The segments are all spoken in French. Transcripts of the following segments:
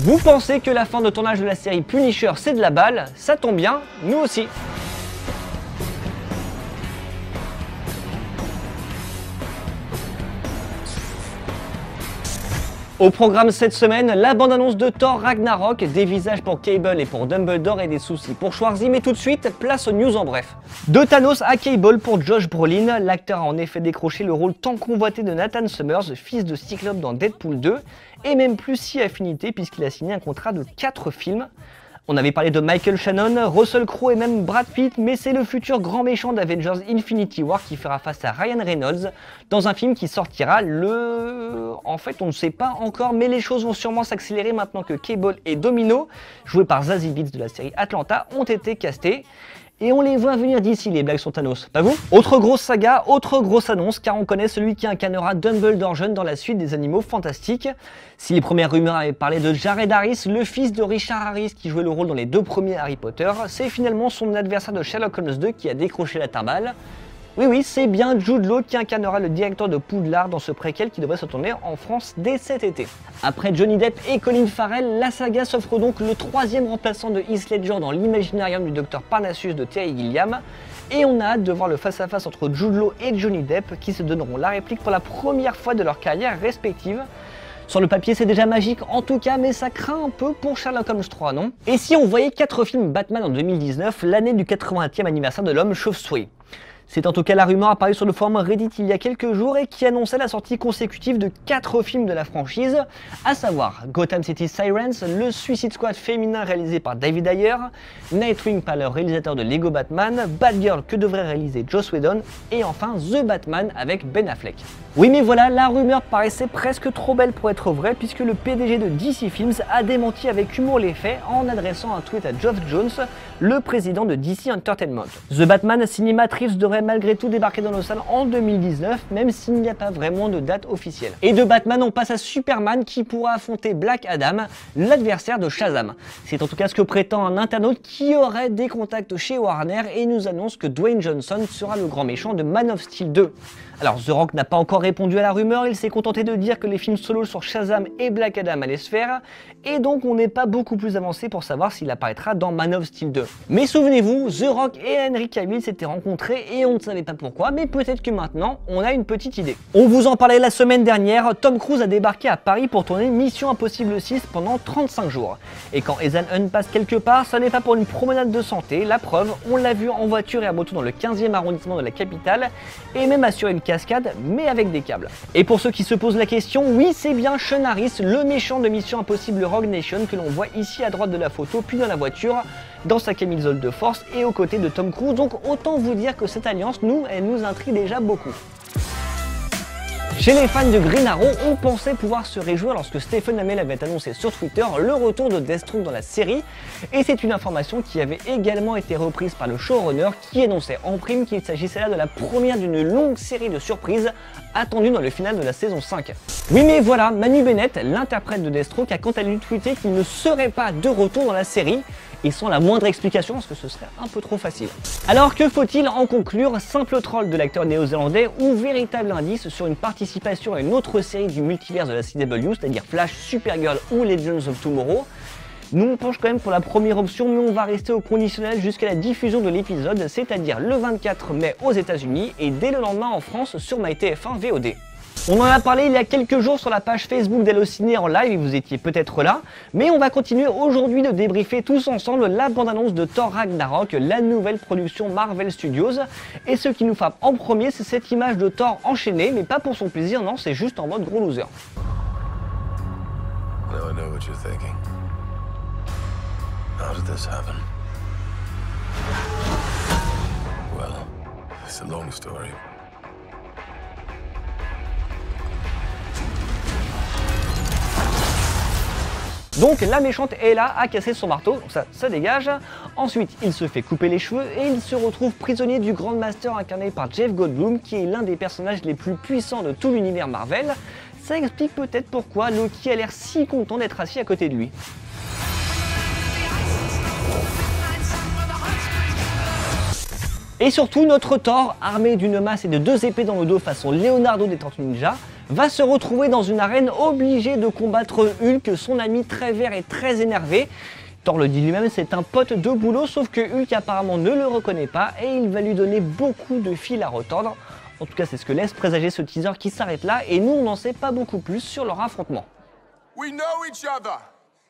Vous pensez que la fin de tournage de la série Punisher c'est de la balle? Ça tombe bien, nous aussi. Au programme cette semaine, la bande-annonce de Thor Ragnarok, des visages pour Cable et pour Dumbledore et des soucis pour Schwarzy, mais tout de suite, place aux news en bref. De Thanos à Cable pour Josh Brolin, l'acteur a en effet décroché le rôle tant convoité de Nathan Summers, fils de Cyclope dans Deadpool 2, et même plus si affinité puisqu'il a signé un contrat de 4 films. On avait parlé de Michael Shannon, Russell Crowe et même Brad Pitt, mais c'est le futur grand méchant d'Avengers Infinity War qui fera face à Ryan Reynolds dans un film qui sortira En fait, on ne sait pas encore, mais les choses vont sûrement s'accélérer maintenant que Cable et Domino, joués par Zazie Beetz de la série Atlanta, ont été castés. Et on les voit venir d'ici, les blagues sur Thanos, pas vous? Autre grosse saga, autre grosse annonce, car on connaît celui qui incarnera Dumbledore jeune dans la suite des Animaux Fantastiques. Si les premières rumeurs avaient parlé de Jared Harris, le fils de Richard Harris qui jouait le rôle dans les 2 premiers Harry Potter, c'est finalement son adversaire de Sherlock Holmes 2 qui a décroché la timbale. Oui, c'est bien Jude Law qui incarnera le directeur de Poudlard dans ce préquel qui devrait se tourner en France dès cet été. Après Johnny Depp et Colin Farrell, la saga s'offre donc le 3e remplaçant de Heath Ledger dans l'Imaginarium du Dr Parnassus de Terry Gilliam. Et on a hâte de voir le face-à-face entre Jude Law et Johnny Depp qui se donneront la réplique pour la première fois de leur carrière respective. Sur le papier c'est déjà magique en tout cas, mais ça craint un peu pour Sherlock Holmes 3, non? Et si on voyait 4 films Batman en 2019, l'année du 80e anniversaire de l'homme chauve-souris? C'est en tout cas la rumeur apparue sur le forum Reddit il y a quelques jours et qui annonçait la sortie consécutive de 4 films de la franchise, à savoir Gotham City Sirens, le Suicide Squad féminin réalisé par David Ayer, Nightwing par le réalisateur de Lego Batman, Batgirl que devrait réaliser Joss Whedon, et enfin The Batman avec Ben Affleck. Oui mais voilà, la rumeur paraissait presque trop belle pour être vraie puisque le PDG de DC Films a démenti avec humour les faits en adressant un tweet à Geoff Jones, le président de DC Entertainment. The Batman signé Matt Reeves devrait malgré tout débarquer dans nos salles en 2019, même s'il n'y a pas vraiment de date officielle. Et de Batman, on passe à Superman qui pourra affronter Black Adam, l'adversaire de Shazam. C'est en tout cas ce que prétend un internaute qui aurait des contacts chez Warner et nous annonce que Dwayne Johnson sera le grand méchant de Man of Steel 2. Alors The Rock n'a pas encore répondu à la rumeur, il s'est contenté de dire que les films solo sur Shazam et Black Adam allaient se faire, et donc on n'est pas beaucoup plus avancé pour savoir s'il apparaîtra dans Man of Steel 2. Mais souvenez-vous, The Rock et Henry Cavill s'étaient rencontrés et on ne savait pas pourquoi, mais peut-être que maintenant on a une petite idée. On vous en parlait la semaine dernière, Tom Cruise a débarqué à Paris pour tourner Mission Impossible 6 pendant 35 jours. Et quand Ethan Hunt passe quelque part, ça n'est pas pour une promenade de santé, la preuve, on l'a vu en voiture et à moto dans le 15e arrondissement de la capitale, et même assurer une cascade, mais avec des câbles. Et pour ceux qui se posent la question, oui c'est bien Sean Harris, le méchant de Mission Impossible Rogue Nation que l'on voit ici à droite de la photo, puis dans la voiture, dans sa camisole de force et aux côtés de Tom Cruise, donc autant vous dire que cette alliance, elle nous intrigue déjà beaucoup. Chez les fans de Green Arrow, on pensait pouvoir se réjouir lorsque Stephen Amell avait annoncé sur Twitter le retour de Deathstroke dans la série, et c'est une information qui avait également été reprise par le showrunner qui annonçait en prime qu'il s'agissait là de la première d'une longue série de surprises attendues dans le final de la saison 5. Oui mais voilà, Manu Bennett, l'interprète de Deathstroke, a quant à lui tweeté qu'il ne serait pas de retour dans la série, et sans la moindre explication parce que ce serait un peu trop facile. Alors que faut-il en conclure? Simple troll de l'acteur néo-zélandais ou véritable indice sur une participation à une autre série du multivers de la CW, c'est-à-dire Flash, Supergirl ou Legends of Tomorrow? Nous on penche quand même pour la première option, mais on va rester au conditionnel jusqu'à la diffusion de l'épisode, c'est-à-dire le 24 mai aux États-Unis et dès le lendemain en France sur MyTF1 VOD. On en a parlé il y a quelques jours sur la page Facebook d'Allociné en live et vous étiez peut-être là, mais on va continuer aujourd'hui de débriefer tous ensemble la bande-annonce de Thor Ragnarok, la nouvelle production Marvel Studios. Et ce qui nous frappe en premier, c'est cette image de Thor enchaîné, mais pas pour son plaisir, non, c'est juste en mode gros loser. Now I know what you're thinking. How did this happen? Well, it's a long story. Donc la méchante est là à casser son marteau, ça dégage. Ensuite, il se fait couper les cheveux et il se retrouve prisonnier du Grand Master incarné par Jeff Goldblum, qui est l'un des personnages les plus puissants de tout l'univers Marvel. Ça explique peut-être pourquoi Loki a l'air si content d'être assis à côté de lui. Et surtout, notre Thor, armé d'une masse et de 2 épées dans le dos façon Leonardo des Tortues Ninja, va se retrouver dans une arène obligé de combattre Hulk, son ami très vert et très énervé. Thor le dit lui-même, c'est un pote de boulot, sauf que Hulk apparemment ne le reconnaît pas et il va lui donner beaucoup de fil à retordre. En tout cas, c'est ce que laisse présager ce teaser qui s'arrête là et nous on n'en sait pas beaucoup plus sur leur affrontement. We know each other.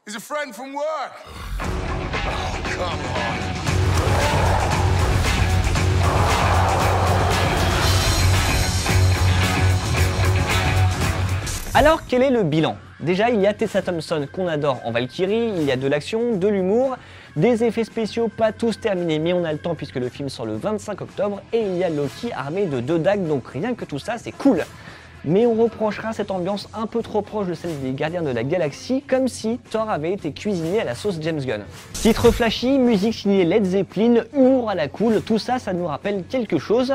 He's a friend from work. Oh, come on. Alors quel est le bilan? Déjà il y a Tessa Thompson qu'on adore en Valkyrie, il y a de l'action, de l'humour, des effets spéciaux pas tous terminés mais on a le temps puisque le film sort le 25 octobre et il y a Loki armé de 2 dagues donc rien que tout ça c'est cool. Mais on reprochera cette ambiance un peu trop proche de celle des Gardiens de la Galaxie, comme si Thor avait été cuisiné à la sauce James Gunn. Titre flashy, musique signée Led Zeppelin, humour à la cool, tout ça, ça nous rappelle quelque chose.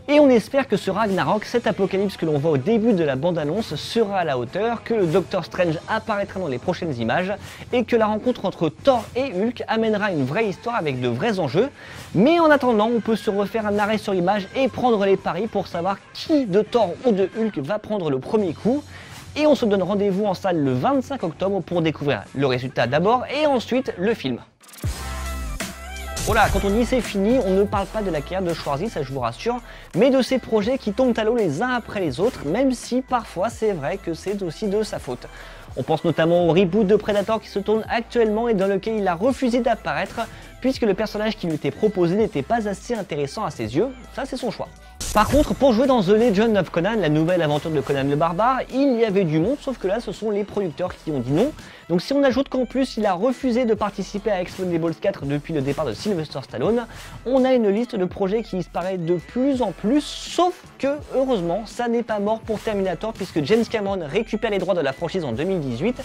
Et on espère que ce Ragnarok, cet apocalypse que l'on voit au début de la bande-annonce, sera à la hauteur, que le Doctor Strange apparaîtra dans les prochaines images, et que la rencontre entre Thor et Hulk amènera une vraie histoire avec de vrais enjeux. Mais en attendant, on peut se refaire un arrêt sur image et prendre les paris pour savoir qui de Thor ou de Hulk va prendre le premier coup. Et on se donne rendez-vous en salle le 25 octobre pour découvrir le résultat d'abord et ensuite le film. Voilà, quand on dit c'est fini, on ne parle pas de la carrière de Schwarzy, ça je vous rassure, mais de ces projets qui tombent à l'eau les uns après les autres, même si parfois c'est vrai que c'est aussi de sa faute. On pense notamment au reboot de Predator qui se tourne actuellement et dans lequel il a refusé d'apparaître, puisque le personnage qui lui était proposé n'était pas assez intéressant à ses yeux, ça c'est son choix. Par contre, pour jouer dans The Legend of Conan, la nouvelle aventure de Conan le Barbare, il y avait du monde, sauf que là ce sont les producteurs qui ont dit non. Donc si on ajoute qu'en plus il a refusé de participer à Expendables 4 depuis le départ de Sylvester Stallone, on a une liste de projets qui disparaît de plus en plus, sauf que heureusement ça n'est pas mort pour Terminator puisque James Cameron récupère les droits de la franchise en 2018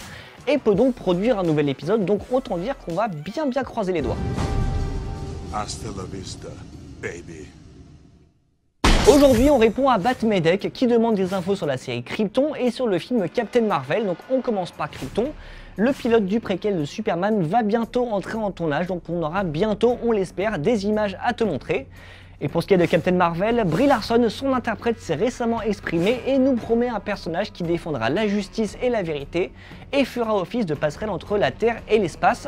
et peut donc produire un nouvel épisode, donc autant dire qu'on va bien croiser les doigts. Hasta la vista, baby. Aujourd'hui, on répond à Batmedec qui demande des infos sur la série Krypton et sur le film Captain Marvel. Donc on commence par Krypton. Le pilote du préquel de Superman va bientôt entrer en tournage, donc on aura bientôt, on l'espère, des images à te montrer. Et pour ce qui est de Captain Marvel, Brie Larson, son interprète, s'est récemment exprimé et nous promet un personnage qui défendra la justice et la vérité et fera office de passerelle entre la Terre et l'espace.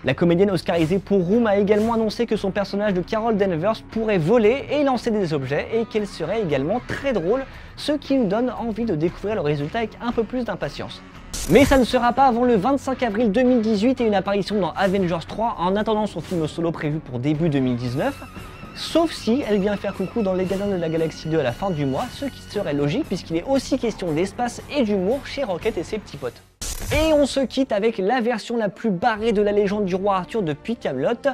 La comédienne oscarisée pour Room a également annoncé que son personnage de Carol Danvers pourrait voler et lancer des objets et qu'elle serait également très drôle, ce qui nous donne envie de découvrir le résultat avec un peu plus d'impatience. Mais ça ne sera pas avant le 25 avril 2018 et une apparition dans Avengers 3 en attendant son film solo prévu pour début 2019. Sauf si elle vient faire coucou dans Les Gardiens de la Galaxie 2 à la fin du mois, ce qui serait logique puisqu'il est aussi question d'espace et d'humour chez Rocket et ses petits potes. Et on se quitte avec la version la plus barrée de la légende du roi Arthur depuis Kaamelott.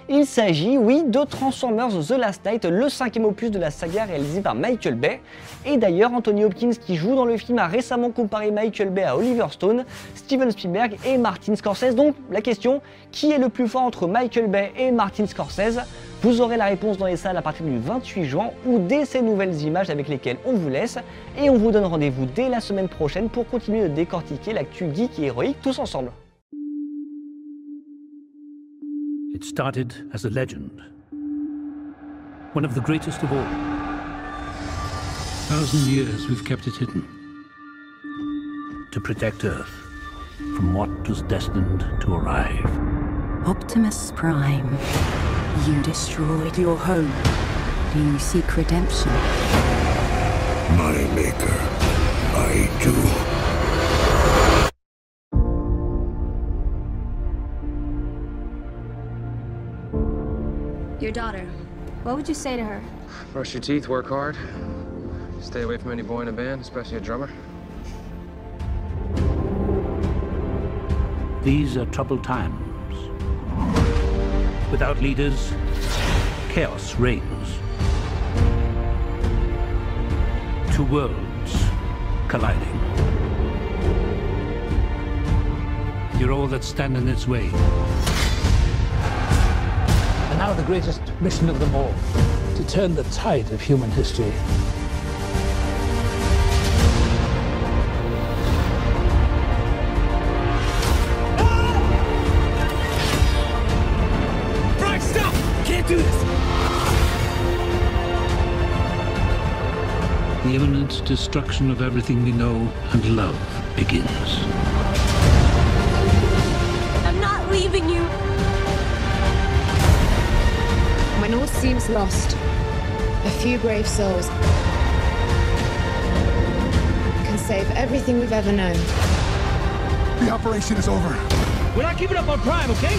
Il s'agit, oui, de Transformers The Last Knight, le 5e opus de la saga réalisé par Michael Bay. Et d'ailleurs, Anthony Hopkins qui joue dans le film a récemment comparé Michael Bay à Oliver Stone, Steven Spielberg et Martin Scorsese. Donc la question, qui est le plus fort entre Michael Bay et Martin Scorsese? Vous aurez la réponse dans les salles à partir du 28 juin ou dès ces nouvelles images avec lesquelles on vous laisse. Et on vous donne rendez-vous dès la semaine prochaine pour continuer de décortiquer l'actu geek et héroïque tous ensemble. It started as a legend, one of the greatest of all. 1,000 years we've kept it hidden, to protect Earth from what was destined to arrive. Optimus Prime, you destroyed your home. Do you seek redemption? My maker, I do. Your daughter, what would you say to her? Brush your teeth, work hard. Stay away from any boy in a band, especially a drummer. These are troubled times. Without leaders, chaos reigns. Two worlds colliding. You're all that stand in its way. And now the greatest mission of them all, to turn the tide of human history. Brian, stop! Can't do this! The imminent destruction of everything we know and love begins. I'm not leaving you. When all seems lost, a few brave souls can save everything we've ever known. The operation is over. We're not giving up on Prime, okay?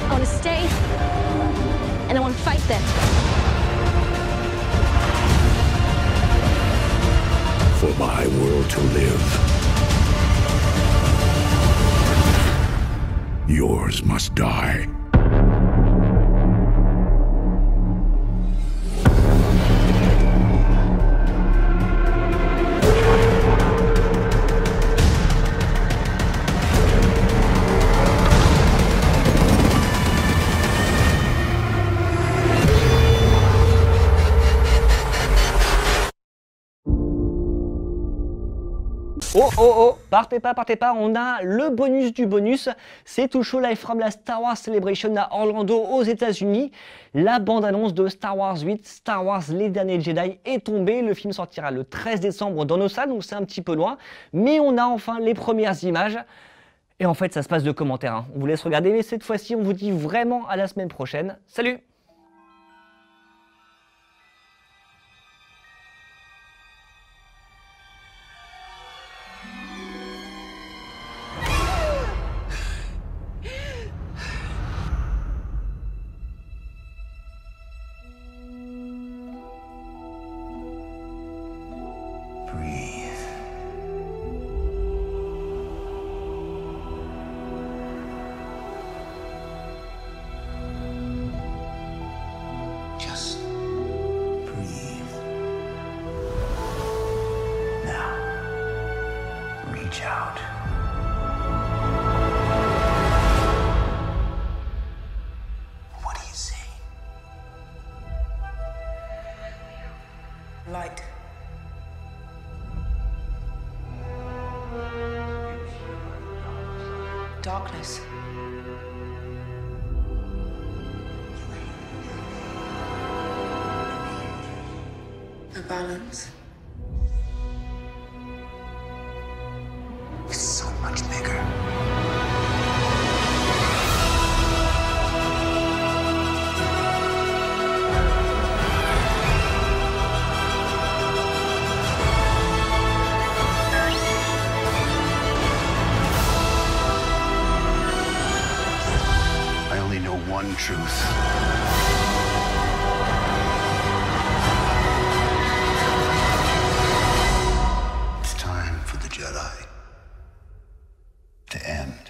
I want to stay, and I want to fight them. For my world to live, yours must die. Oh oh oh, partez pas, on a le bonus du bonus, c'est tout chaud live from la Star Wars Celebration à Orlando aux États-Unis. La bande-annonce de Star Wars 8, Star Wars Les Derniers Jedi est tombée, le film sortira le 13 décembre dans nos salles, donc c'est un petit peu loin, mais on a enfin les premières images. Et en fait ça se passe de commentaires, hein. On vous laisse regarder, mais cette fois-ci on vous dit vraiment à la semaine prochaine. Salut! Just breathe. Now, reach out. What do you see? Light. Darkness. A balance. It's so much bigger. I only know one truth. It's time for the Jedi to end.